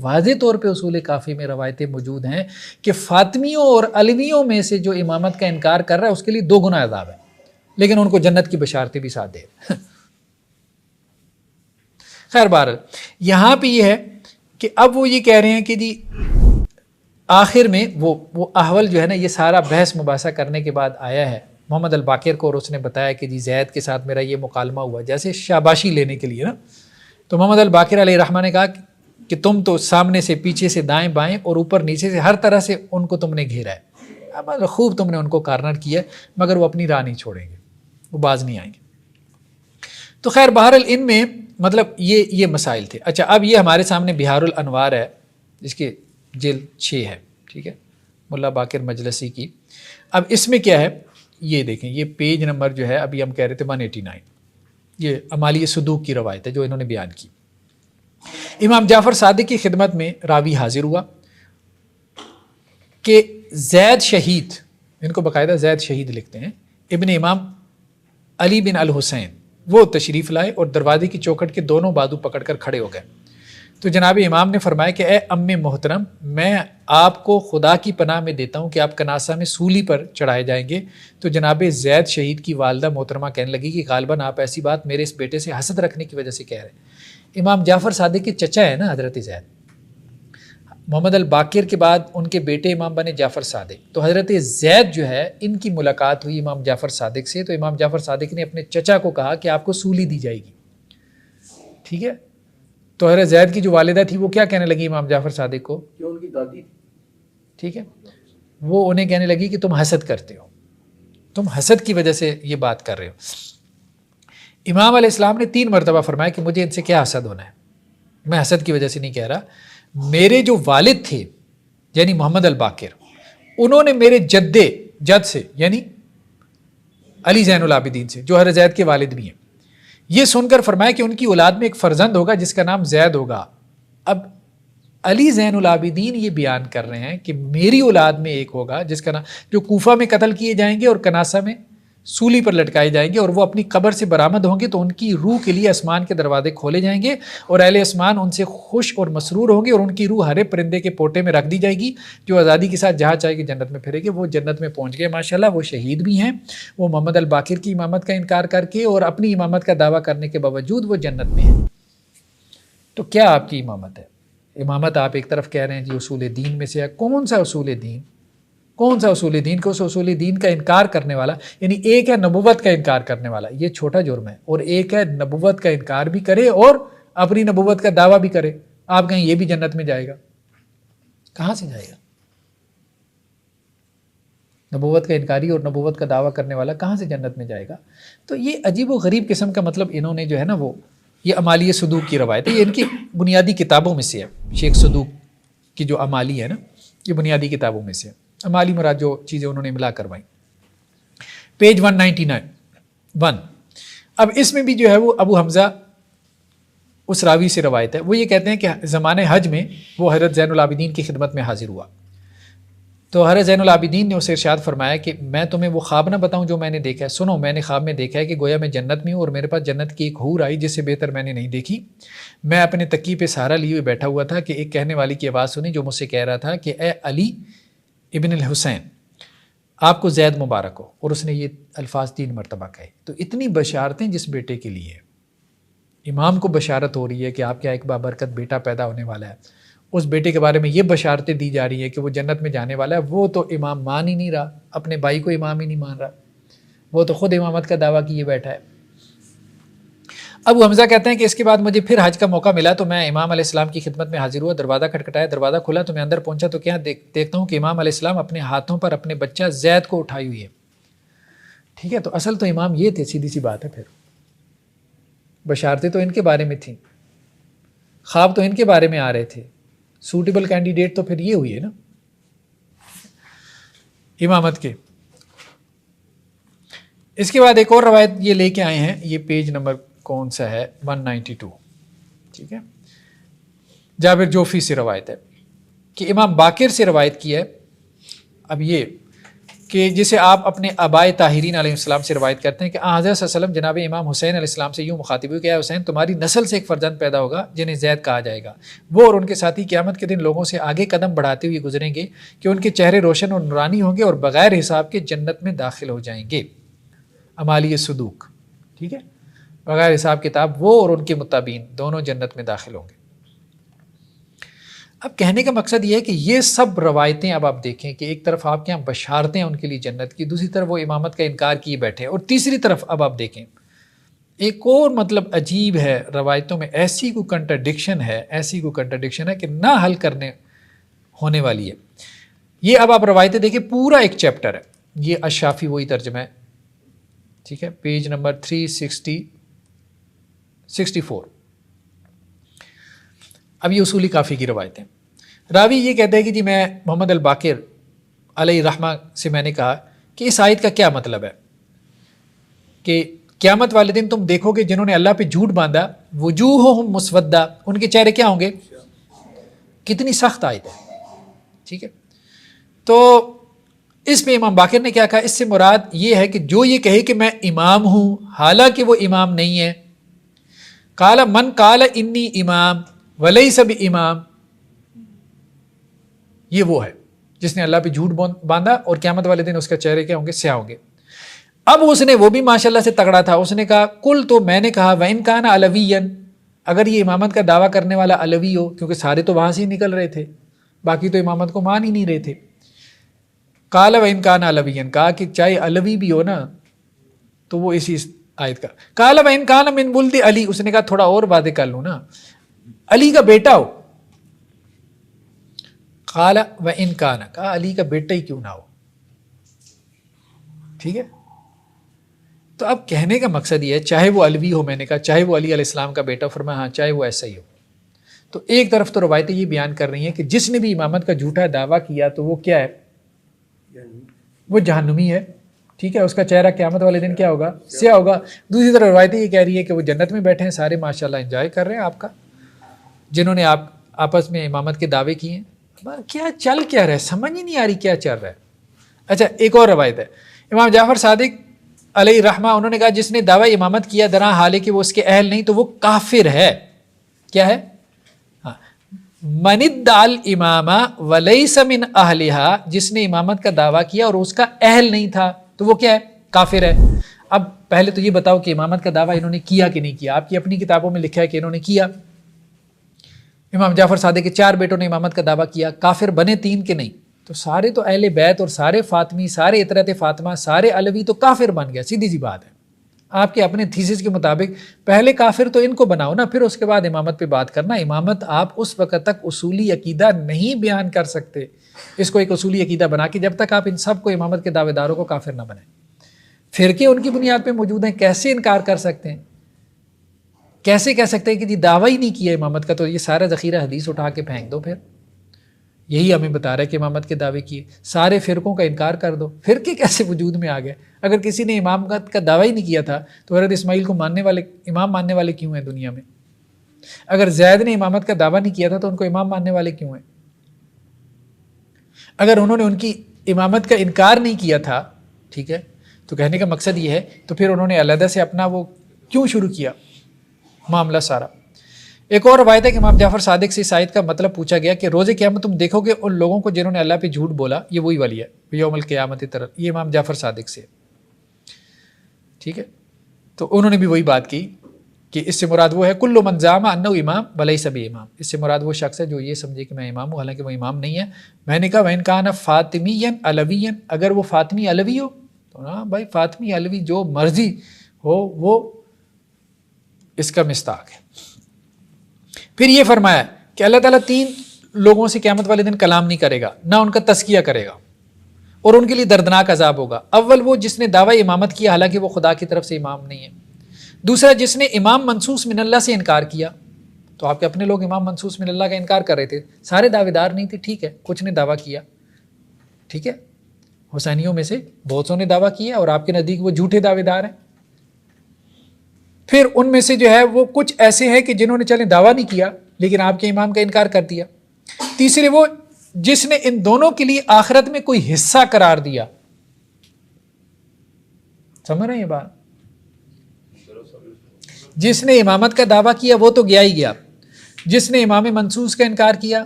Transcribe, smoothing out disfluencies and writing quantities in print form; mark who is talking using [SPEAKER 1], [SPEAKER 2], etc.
[SPEAKER 1] واضح طور پہ اصول کافی میں روایتیں موجود ہیں کہ فاطمیوں اور علویوں میں سے جو امامت کا انکار کر رہا ہے اس کے لیے 2 گنا عذاب ہے، لیکن ان کو جنت کی بشارتیں بھی ساتھ دے۔ خیر بہرحال یہاں پہ یہ ہے کہ اب وہ یہ کہہ رہے ہیں کہ جی آخر میں وہ احول جو ہے نا، یہ سارا بحث مباحثہ کرنے کے بعد آیا ہے محمد الباقر کو، اور اس نے بتایا کہ جی زید کے ساتھ میرا یہ مکالمہ ہوا، جیسے شاباشی لینے کے لیے نا۔ تو محمد الباقر علیہ الرحمہ نے کہا کہ تم تو سامنے سے، پیچھے سے، دائیں بائیں اور اوپر نیچے سے ہر طرح سے ان کو تم نے گھیرا ہے، اب خوب تم نے ان کو کارنر کیا، مگر وہ اپنی راہ نہیں چھوڑیں گے، وہ باز نہیں آئیں گے۔ تو خیر بہرحال ان میں مطلب یہ مسائل تھے۔ اچھا اب یہ ہمارے سامنے بہار الانوار ہے، جس کے جلد 6 ہے، ٹھیک ہے، ملا باقر مجلسی کی۔ اب اس میں کیا ہے یہ دیکھیں، یہ پیج نمبر جو ہے ابھی ہم کہہ رہے تھے 189، یہ امالی صدوق کی روایت ہے جو انہوں نے بیان کی۔ امام جعفر صادق کی خدمت میں راوی حاضر ہوا کہ زید شہید، ان کو باقاعدہ زید شہید لکھتے ہیں، ابن امام علی بن الحسین، وہ تشریف لائے اور دروازے کی چوکھٹ کے دونوں بازو پکڑ کر کھڑے ہو گئے۔ تو جناب امام نے فرمایا کہ اے ام محترم، میں آپ کو خدا کی پناہ میں دیتا ہوں کہ آپ کناسہ میں سولی پر چڑھائے جائیں گے۔ تو جناب زید شہید کی والدہ محترمہ کہنے لگی کہ غالباً آپ ایسی بات میرے اس بیٹے سے حسد رکھنے کی وجہ سے کہہ رہے ہیں۔ امام جعفر صادق کے چچا ہے نا حضرت زید، محمد الباقر کے بعد ان کے بیٹے امام بنے جعفر صادق، تو حضرت زید جو ہے ان کی ملاقات ہوئی امام جعفر صادق سے، تو امام جعفر صادق نے اپنے چچا کو کہا کہ آپ کو سولی دی جائے گی، ٹھیک ہے۔ تو حضرت زید کی جو والدہ تھی وہ کیا کہنے لگی امام جعفر صادق کو،
[SPEAKER 2] کہ ان کی دادی،
[SPEAKER 1] ٹھیک ہے، وہ انہیں کہنے لگی کہ تم حسد کرتے ہو، تم حسد کی وجہ سے یہ بات کر رہے ہو۔ امام علیہ السلام نے 3 مرتبہ فرمایا کہ مجھے ان سے کیا حسد ہونا ہے، میں حسد کی وجہ سے نہیں کہہ رہا، میرے جو والد تھے یعنی محمد الباقر، انہوں نے میرے جد سے یعنی علی زین العابدین سے، جو حضرت زید کے والد بھی ہیں، یہ سن کر فرمایا کہ ان کی اولاد میں ایک فرزند ہوگا جس کا نام زید ہوگا۔ اب علی زین العابدین یہ بیان کر رہے ہیں کہ میری اولاد میں ایک ہوگا جس کا نام، جو کوفہ میں قتل کیے جائیں گے اور کناسہ میں سولی پر لٹکائے جائیں گے، اور وہ اپنی قبر سے برآمد ہوں گے تو ان کی روح کے لیے آسمان کے دروازے کھولے جائیں گے اور اہل آسمان ان سے خوش اور مسرور ہوں گے، اور ان کی روح ہرے پرندے کے پوٹے میں رکھ دی جائے گی جو آزادی کے ساتھ جہاں چاہے گی جنت میں پھرے گے۔ وہ جنت میں پہنچ گئے ماشاءاللہ، وہ شہید بھی ہیں، وہ محمد الباقر کی امامت کا انکار کر کے اور اپنی امامت کا دعویٰ کرنے کے باوجود وہ جنت میں ہیں۔ تو کیا آپ کی امامت ہے؟ امامت آپ ایک طرف کہہ رہے ہیں جی اصول دین میں سے ہے، کون سا اصول دین؟ کون سا اصول دین کو اس اصول دین کا انکار کرنے والا، یعنی ایک ہے نبوت کا انکار کرنے والا، یہ چھوٹا جرم ہے، اور ایک ہے نبوت کا انکار بھی کرے اور اپنی نبوت کا دعویٰ بھی کرے۔ آپ کہیں یہ بھی جنت میں جائے گا، کہاں سے جائے گا؟ نبوت کا انکاری اور نبوت کا دعویٰ کرنے والا کہاں سے جنت میں جائے گا؟ تو یہ عجیب و غریب قسم کا مطلب انہوں نے جو ہے نا، وہ یہ امالی صدوق کی روایت ہے، یہ ان کی بنیادی کتابوں میں سے ہے، شیخ صدوق کی جو امالی ہے نا، یہ بنیادی کتابوں میں سے ہے۔ امالی مراد جو چیزیں انہوں نے ملا کروائی، پیج 199 اب اس میں بھی جو ہے وہ ابو حمزہ اس راوی سے روایت ہے، وہ یہ کہتے ہیں کہ زمانے حج میں وہ حضرت زین العابدین کی خدمت میں حاضر ہوا، تو حضرت زین العابدین نے اسے ارشاد فرمایا کہ میں تمہیں وہ خواب نہ بتاؤں جو میں نے دیکھا ہے؟ سنو، میں نے خواب میں دیکھا ہے کہ گویا میں جنت میں ہوں اور میرے پاس جنت کی ایک حور آئی جس سے بہتر میں نے نہیں دیکھی۔ میں اپنے تکی پہ سہارا لیے ہوئے بیٹھا ہوا تھا کہ ایک کہنے والی کی آواز سنی جو مجھ سے کہہ رہا تھا کہ اے علی ابن الحسین، آپ کو زید مبارک ہو، اور اس نے یہ الفاظ 3 مرتبہ کہے۔ تو اتنی بشارتیں جس بیٹے کے لیے، امام کو بشارت ہو رہی ہے کہ آپ کیا ایک بابرکت بیٹا پیدا ہونے والا ہے، اس بیٹے کے بارے میں یہ بشارتیں دی جا رہی ہیں کہ وہ جنت میں جانے والا ہے، وہ تو امام مان ہی نہیں رہا، اپنے بھائی کو امام ہی نہیں مان رہا، وہ تو خود امامت کا دعویٰ کیے بیٹھا ہے۔ ابو حمزہ کہتے ہیں کہ اس کے بعد مجھے پھر حج کا موقع ملا تو میں امام علیہ السلام کی خدمت میں حاضر ہوا، دروازہ کھٹکھٹایا، دروازہ کھلا تو میں اندر پہنچا تو کیا دیکھتا ہوں کہ امام علیہ السلام اپنے ہاتھوں پر اپنے بچہ زید کو اٹھائی ہوئی ہے، ٹھیک ہے۔ تو اصل تو امام یہ تھے، سیدھی سی بات ہے، پھر بشارتیں تو ان کے بارے میں تھیں، خواب تو ان کے بارے میں آ رہے تھے، سوٹیبل کینڈیڈیٹ تو پھر یہ ہوئی ہے نا امامت کے۔ اس کے بعد ایک اور روایت یہ لے کے آئے ہیں، یہ پیج نمبر کون سا ہے 192، ٹھیک ہے، جابر جوفی سے روایت ہے کہ امام باقر سے روایت کی ہے۔ اب یہ کہ جسے آپ اپنے آبائے طاہرین علیہ السلام سے روایت کرتے ہیں کہ حضرت صلی اللہ علیہ وسلم جناب امام حسین علیہ السلام سے یوں مخاطب ہوئے کہ اے حسین تمہاری نسل سے ایک فرزند پیدا ہوگا جنہیں زید کہا جائے گا، وہ اور ان کے ساتھی قیامت کے دن لوگوں سے آگے قدم بڑھاتے ہوئے گزریں گے کہ ان کے چہرے روشن اور نورانی ہوں گے اور بغیر حساب کے جنت میں داخل ہو جائیں گے۔ امالی صدوق، ٹھیک ہے، بغیر حساب کتاب وہ اور ان کے متابعین دونوں جنت میں داخل ہوں گے۔ اب کہنے کا مقصد یہ ہے کہ یہ سب روایتیں اب آپ دیکھیں کہ ایک طرف آپ کے یہاں بشارتیں ان کے لیے جنت کی، دوسری طرف وہ امامت کا انکار کیے بیٹھے ہیں، اور تیسری طرف اب آپ دیکھیں ایک اور مطلب عجیب ہے، روایتوں میں ایسی کوئی کنٹرڈکشن ہے کہ نہ حل کرنے ہونے والی ہے۔ یہ اب آپ روایتیں دیکھیں، پورا ایک چیپٹر ہے، یہ الشافی وہی ترجمہ ہے، ٹھیک ہے، پیج نمبر 364۔ اب یہ اصولی کافی کی روایتیں، راوی یہ کہتے ہیں کہ جی میں محمد الباقر علیہ رحمہ سے میں نے کہا کہ اس آیت کا کیا مطلب ہے کہ قیامت والے دن تم دیکھو گے جنہوں نے اللہ پہ جھوٹ باندھا وجوہہم مسودہ، ان کے چہرے کیا ہوں گے؟ کتنی سخت آیت ہے، ٹھیک ہے۔ تو اس پہ امام باقر نے کیا کہا، اس سے مراد یہ ہے کہ جو یہ کہے کہ میں امام ہوں حالانکہ وہ امام نہیں ہے، قال من قال انی امام ولیس بامام، یہ وہ ہے جس نے اللہ پہ جھوٹ باندھا اور قیامت والے دن اس کا چہرے کیا ہوں گے؟ سیاہ ہوں گے۔ اب اس نے، وہ بھی ماشاءاللہ سے تگڑا تھا، اس نے کہا کل، تو میں نے کہا وَإِن كَانَ عَلَوِيًّا، اگر یہ امامت کا دعویٰ کرنے والا علوی ہو، کیونکہ سارے تو وہاں سے ہی نکل رہے تھے، باقی تو امامت کو مان ہی نہیں رہے تھے۔ قال وَإِن كَانَ عَلَوِيًّا، کہا کہ چاہے علوی بھی ہو نا تو وہ اسی آیت کا۔ قال وَإِن كَانَ مِن وُلْدِ علی، اس نے کہا تھوڑا اور واضح کر لوں نا، علی کا بیٹا ہو۔ قال وَإِن كَانَ، کہا علی کا بیٹا ہی کیوں نہ ہو، ٹھیک ہے۔ تو اب کہنے کا مقصد یہ ہے چاہے وہ علوی ہو، میں نے کہا چاہے وہ علی علیہ السلام کا بیٹا، فرمایا ہاں چاہے وہ ایسا ہی ہو۔ تو ایک طرف تو روایتیں یہ بیان کر رہی ہیں کہ جس نے بھی امامت کا جھوٹا دعویٰ کیا تو وہ کیا ہے؟ وہ جہنمی ہے، ٹھیک ہے، اس کا چہرہ قیامت والے دن کیا ہوگا؟ سیاہ ہوگا۔ دوسری طرف روایتیں یہ کہہ رہی ہے کہ وہ جنت میں بیٹھے ہیں، سارے ماشاءاللہ انجوائے کر رہے ہیں آپ کا، جنہوں نے آپ آپس میں امامت کے دعوے کیے ہیں۔ کیا چل کیا رہا ہے، سمجھ ہی نہیں آ رہی کیا چل رہا ہے۔ اچھا ایک اور روایت ہے، امام جعفر صادق علیہ رحمہ انہوں نے کہا جس نے دعویٰ امامت کیا درا حالے کہ وہ اس کے اہل نہیں تو وہ کافر ہے۔ کیا ہے؟ من ادعى الامامہ ولیس من اہلہا، جس نے امامت کا دعویٰ کیا اور اس کا اہل نہیں تھا تو وہ کیا ہے؟ کافر ہے۔ اب پہلے تو یہ بتاؤ کہ امامت کا دعویٰ انہوں نے کیا کہ نہیں کیا؟ آپ کی اپنی کتابوں میں لکھا ہے کہ انہوں نے کیا۔ امام جعفر صادق کے 4 بیٹوں نے امامت کا دعویٰ کیا، کافر بنے 3 کے نہیں، تو سارے تو اہل بیت اور سارے فاطمی، سارے اطرت فاطمہ، سارے علوی تو کافر بن گیا، سیدھی سی بات ہے۔ آپ کے اپنے تھیسس کے مطابق پہلے کافر تو ان کو بناؤ نا، پھر اس کے بعد امامت پہ بات کرنا۔ امامت آپ اس وقت تک اصولی عقیدہ نہیں بیان کر سکتے، اس کو ایک اصولی عقیدہ بنا کے، جب تک آپ ان سب کو امامت کے دعوے داروں کو کافر نہ بنائیں۔ فرقے ان کی بنیاد پہ موجود ہیں، کیسے انکار کر سکتے ہیں؟ کیسے کہہ سکتے ہیں کہ جی دعویٰ ہی نہیں کیا امامت کا، تو یہ سارا ذخیرہ حدیث اٹھا کے پھینک دو۔ پھر یہی ہمیں بتا رہا ہے کہ امامت کے دعوے کیے، سارے فرقوں کا انکار کر دو۔ فرقے کیسے وجود میں آ گئے؟ اگر کسی نے امامت کا دعویٰ ہی نہیں کیا تھا تو حضرت اسماعیل کو ماننے والے، امام ماننے والے کیوں ہیں دنیا میں؟ اگر زید نے امامت کا دعویٰ نہیں کیا تھا تو ان کو امام ماننے والے کیوں ہیں؟ اگر انہوں نے ان کی امامت کا انکار نہیں کیا تھا، ٹھیک ہے، تو کہنے کا مقصد یہ ہے تو پھر انہوں نے علیحدہ سے اپنا وہ کیوں شروع کیا معاملہ سارا۔ ایک اور روایت ہے کہ امام جعفر صادق سے اس آیت کا مطلب پوچھا گیا کہ روز قیامت تم دیکھو گے ان لوگوں کو جنہوں نے اللہ پہ جھوٹ بولا، یہ وہی والی ہے یوم القیامت طرح، یہ امام جعفر صادق سے، ٹھیک ہے۔ تو انہوں نے بھی وہی بات کی کہ اس سے مراد وہ ہے کل من زعم انہ امام ولیس بامام، اس سے مراد وہ شخص ہے جو یہ سمجھے کہ میں امام ہوں حالانکہ وہ امام نہیں ہے۔ میں نے کہا وَإِن كَانَ فاطميًا علويًا، اگر وہ فاطمی علوی ہو تو ہاں بھائی فاطمی علوی جو مرضی ہو وہ اس کا مستاق ہے۔ پھر یہ فرمایا کہ اللہ تعالیٰ 3 لوگوں سے قیامت والے دن کلام نہیں کرے گا، نہ ان کا تزکیہ کرے گا، اور ان کے لیے دردناک عذاب ہوگا۔ اول وہ جس نے دعویٰ امامت کیا حالانکہ وہ خدا کی طرف سے امام نہیں ہے۔ دوسرا جس نے امام منصوص من اللہ سے انکار کیا، تو آپ کے اپنے لوگ امام منصوص من اللہ کا انکار کر رہے تھے، سارے دعوے دار نہیں تھے، ٹھیک ہے، کچھ نے دعویٰ کیا، ٹھیک ہے، حسینیوں میں سے بہت سو نے دعویٰ کیا اور آپ کے نزدیک وہ جھوٹے دعوے دار ہیں۔ پھر ان میں سے جو ہے وہ کچھ ایسے ہیں کہ جنہوں نے چلے دعویٰ نہیں کیا لیکن آپ کے امام کا انکار کر دیا۔ تیسرے وہ جس نے ان دونوں کے لیے آخرت میں کوئی حصہ قرار دیا، سمجھ رہے ہیں یہ بات؟ جس نے امامت کا دعویٰ کیا وہ تو گیا ہی گیا، جس نے امام منصوص کا انکار کیا